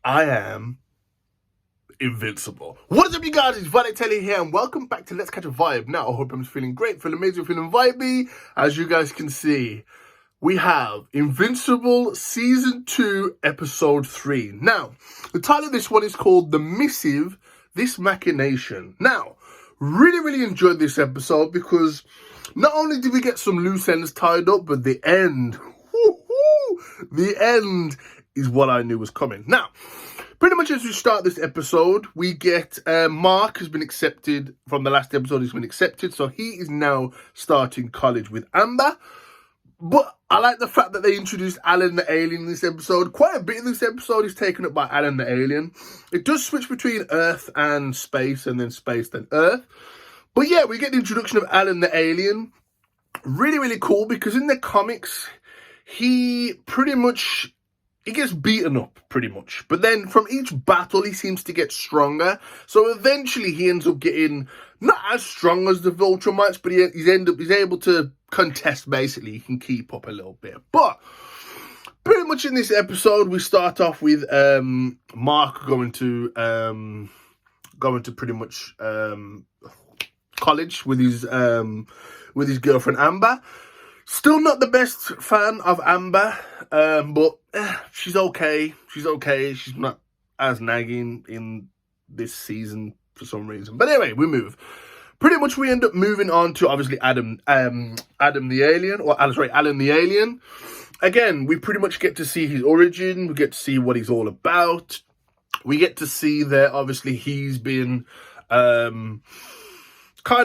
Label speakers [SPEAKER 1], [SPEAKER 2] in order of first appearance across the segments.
[SPEAKER 1] I am invincible. What is up, you guys? It's Telly here, and welcome back to Let's Catch a Vibe. Now, I hope I'm feeling great, feeling amazing, feeling vibey. As you guys can see, we have Invincible Season 2, Episode 3. Now, the title of this one is called The Missive, This Machination. Now, really enjoyed this episode because not only did we get some loose ends tied up, but the end, the end is what I knew was coming. Now, pretty much as we start this episode, we get Mark has been accepted from the last episode. He's been accepted, so he is now starting college with Amber. But I like the fact that they introduced Alan the Alien in this episode. Quite a bit in this episode is taken up by Alan the Alien. It does switch between Earth and space, and then space, then Earth. But yeah, we get the introduction of Alan the Alien. Really cool, because in the comics, he gets beaten up, pretty much. But then from each battle, he seems to get stronger. So eventually he ends up getting not as strong as the Viltrumites, but he's able to contest, basically. He can keep up a little bit. But pretty much in this episode, we start off with Mark going to pretty much college with his girlfriend Amber. Still not the best fan of Amber, but she's okay. She's okay. She's not as nagging in this season for some reason. But anyway, we move. Pretty much we end up moving on to, obviously, Alan the Alien. Again, we pretty much get to see his origin. We get to see what he's all about. We get to see that, obviously, he's been kind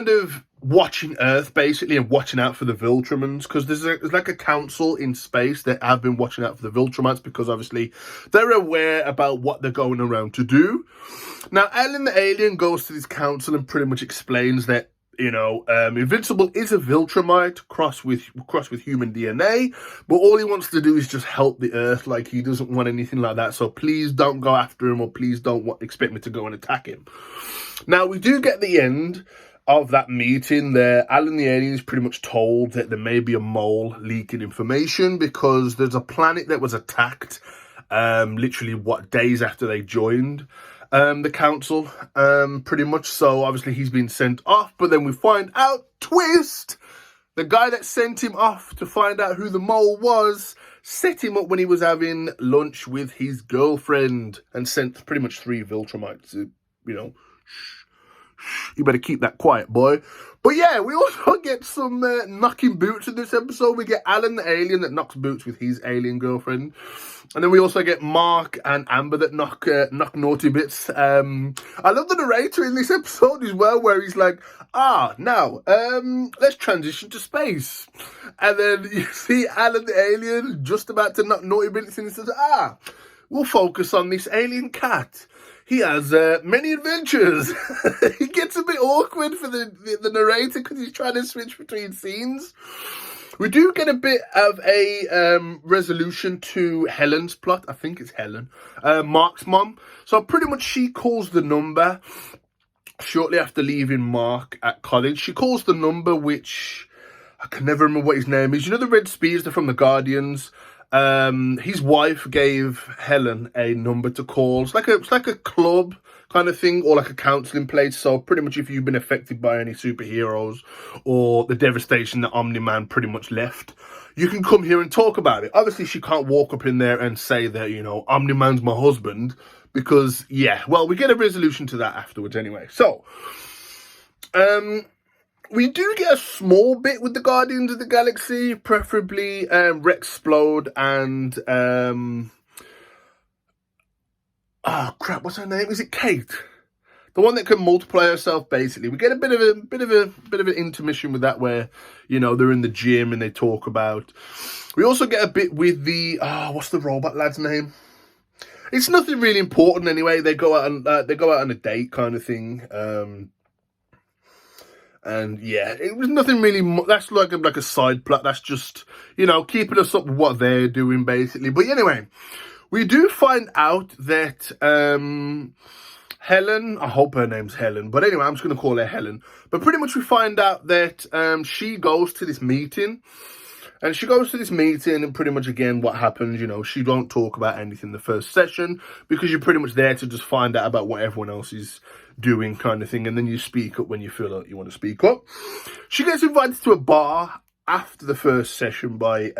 [SPEAKER 1] of watching Earth, basically, and watching out for the Viltrumans, because there's like a council in space that have been watching out for the Viltrumites, because obviously they're aware about what they're going around to do. Now, Alan the Alien goes to this council and pretty much explains that, you know, Invincible is a Viltrumite crossed with human DNA, but all he wants to do is just help the Earth. Like, he doesn't want anything like that, so please don't go after him, or please don't expect me to go and attack him. Now, we do get the end of that meeting there. Alan the Alien is pretty much told that there may be a mole leaking information, because there's a planet that was attacked literally days after they joined the council, pretty much. So obviously he's been sent off, but then we find out, twist, the guy that sent him off to find out who the mole was set him up when he was having lunch with his girlfriend, and sent pretty much 3 Viltrumites. You know, you better keep that quiet, boy. But yeah, we also get some knocking boots in this episode. We get Alan the Alien that knocks boots with his alien girlfriend. And then we also get Mark and Amber that knock naughty bits. I love the narrator in this episode as well, where he's like, now, let's transition to space. And then you see Alan the Alien just about to knock naughty bits, and he says, we'll focus on this alien cat. He has many adventures. It gets a bit awkward for the narrator, because he's trying to switch between scenes. We do get a bit of a resolution to Helen's plot. I think it's Helen, Mark's mom. So pretty much she calls the number shortly after leaving Mark at college. She calls the number, which I can never remember what his name is. You know, the Red Speedster from the Guardians? His wife gave Helen a number to call. It's like a club kind of thing, or like a counselling place. So pretty much if you've been affected by any superheroes or the devastation that Omni-Man pretty much left, you can come here and talk about it. Obviously, she can't walk up in there and say that, you know, Omni-Man's my husband, because, yeah, well, we get a resolution to that afterwards anyway. So, we do get a small bit with the Guardians of the Galaxy, preferably Rexplode and what's her name? Is it Kate? The one that can multiply herself, basically. We get a bit of an intermission with that, where, you know, they're in the gym and they talk about. We also get a bit with the what's the robot lad's name? It's nothing really important anyway. They go out on a date kind of thing. And yeah, it was nothing really. That's like a side plot. That's just, you know, keeping us up with what they're doing, basically. But anyway, we do find out that Helen, I hope her name's Helen, but anyway, I'm just going to call her Helen. But pretty much we find out that she goes to this meeting And she goes to this meeting, and pretty much again what happens, you know, she won't talk about anything the first session because you're pretty much there to just find out about what everyone else is doing kind of thing. And then you speak up when you feel like you want to speak up. She gets invited to a bar after the first session by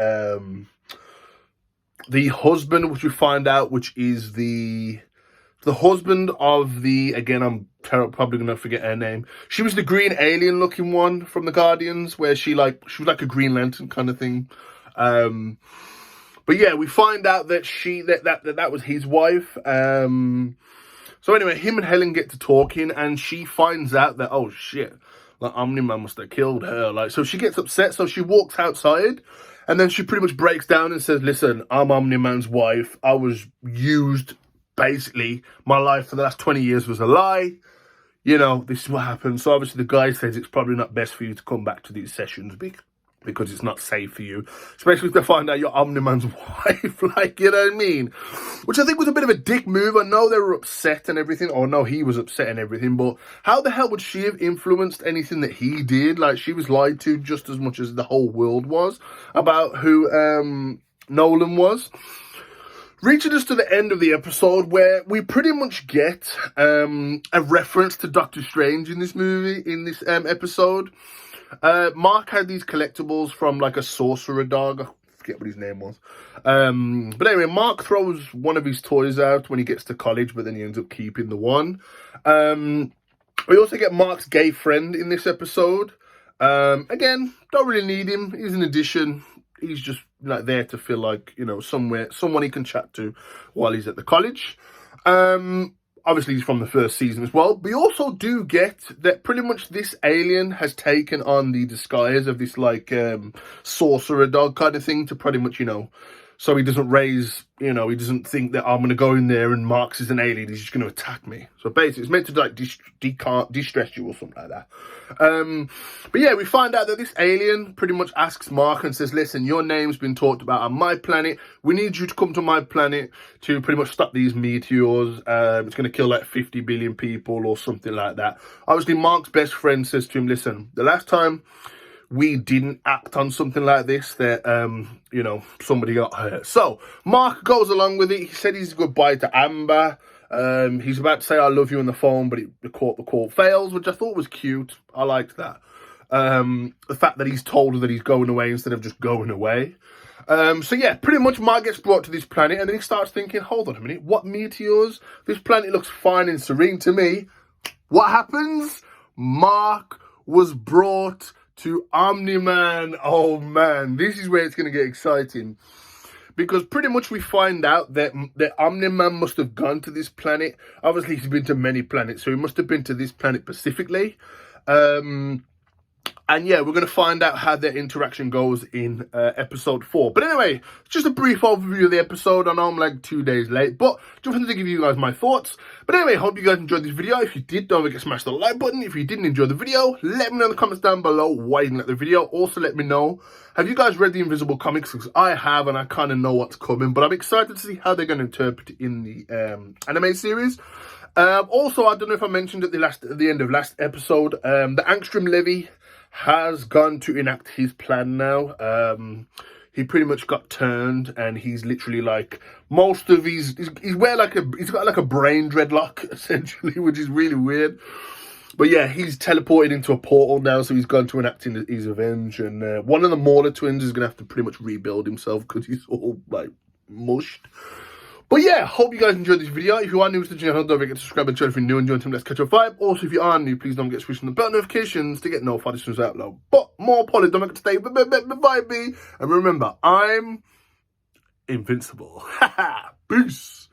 [SPEAKER 1] the husband, which we find out, which is the husband of the, again, I'm probably going to forget her name. She was the green alien looking one from the Guardians, where she was like a Green Lantern kind of thing. But yeah, we find out that that was his wife. So anyway, him and Helen get to talking, and she finds out that, oh shit, like Omni-Man must have killed her. Like, so she gets upset, so she walks outside, and then she pretty much breaks down and says, listen, I'm Omni-Man's wife. I was used. Basically, my life for the last 20 years was a lie. You know, this is what happened. So obviously the guy says it's probably not best for you to come back to these sessions because it's not safe for you. Especially if they find out you're Omni-Man's wife. Like, you know what I mean? Which I think was a bit of a dick move. I know they were upset and everything. Or no, he was upset and everything. But how the hell would she have influenced anything that he did? Like, she was lied to just as much as the whole world was about who Nolan was. Reaching us to the end of the episode, where we pretty much get a reference to Doctor Strange in this movie, in this episode. Mark had these collectibles from like a sorcerer dog. I forget what his name was. But anyway, Mark throws one of his toys out when he gets to college, but then he ends up keeping the one. We also get Mark's gay friend in this episode. Again, don't really need him. He's an addition. He's just like there to feel like, you know, someone he can chat to while he's at the college. Obviously, he's from the first season as well. We also do get that pretty much this alien has taken on the disguise of this, like, sorcerer dog kind of thing to pretty much, you know, so he doesn't raise, you know, he doesn't think that I'm going to go in there and Marx is an alien, he's just going to attack me. So basically, it's meant to, like, distress you or something like that. But yeah, we find out that this alien pretty much asks Mark and says, listen, your name's been talked about on my planet. We need you to come to my planet to pretty much stop these meteors. It's going to kill like 50 billion people or something like that. Obviously, Mark's best friend says to him, listen, the last time we didn't act on something like this, that, you know, somebody got hurt. So Mark goes along with it. He said his goodbye to Amber. He's about to say I love you on the phone, but the call fails, which I thought was cute. I liked that. The fact that he's told her that he's going away instead of just going away. So yeah, pretty much Mark gets brought to this planet, and then he starts thinking, hold on a minute, what meteors? This planet looks fine and serene to me. What happens? Mark was brought to Omni-Man. Oh man, this is where it's going to get exciting. Because pretty much we find out that Omni-Man must have gone to this planet. Obviously, he's been to many planets, so he must have been to this planet specifically. And yeah, we're going to find out how their interaction goes in episode 4. But anyway, just a brief overview of the episode. I know I'm like 2 days late, but just wanted to give you guys my thoughts. But anyway, hope you guys enjoyed this video. If you did, don't forget to smash the like button. If you didn't enjoy the video, let me know in the comments down below why you didn't like the video. Also, let me know, have you guys read the Invincible comics? Because I have, and I kind of know what's coming. But I'm excited to see how they're going to interpret it in the anime series. Also, I don't know if I mentioned at the end of last episode, the Angstrom Levy has gone to enact his plan now. He pretty much got turned, and he's literally like most of he's got like a brain dreadlock essentially, which is really weird. But yeah, he's teleported into a portal now, so he's gone to enact his revenge. And one of the Mauler twins is gonna have to pretty much rebuild himself because he's all like mushed. But yeah, hope you guys enjoyed this video. If you are new to the channel, don't forget to subscribe and share if you're new and join Team Let's Catch a Vibe. Also, if you are new, please don't forget to switch on the bell notifications to get notified as soon as I upload. But more importantly, don't forget to stay vibey. And remember, I'm invincible. Peace.